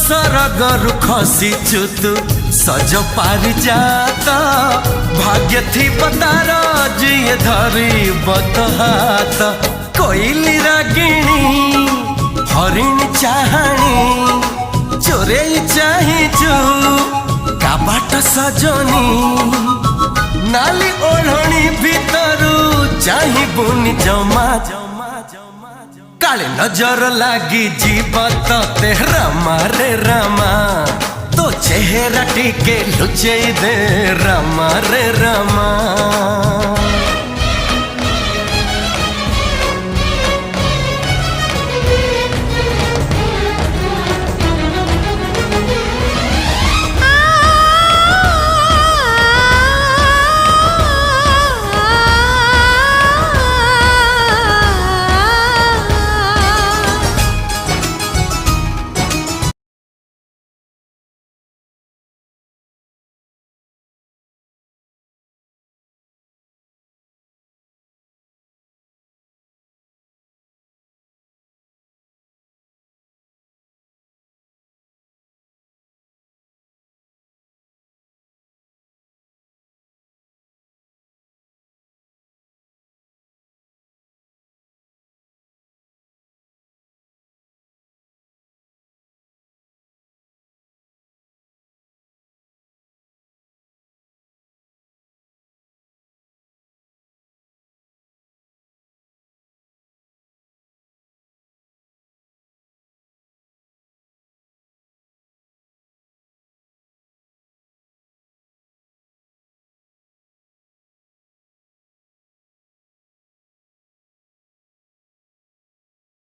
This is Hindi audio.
सरगरु खसीचु तू सज पारि जात भाग्य थी तार जिए धरी बत हाथ कोइली रागिणी हरिण चाहाणी चोरे चाहिचु काबाट सजनी नाली ओढ़णी भीतरू चाहिबुनी जमा काले नजर लागी जीव ते रामा रे रामा तो चेहरा टिके लुचे दे रामा रे रामा।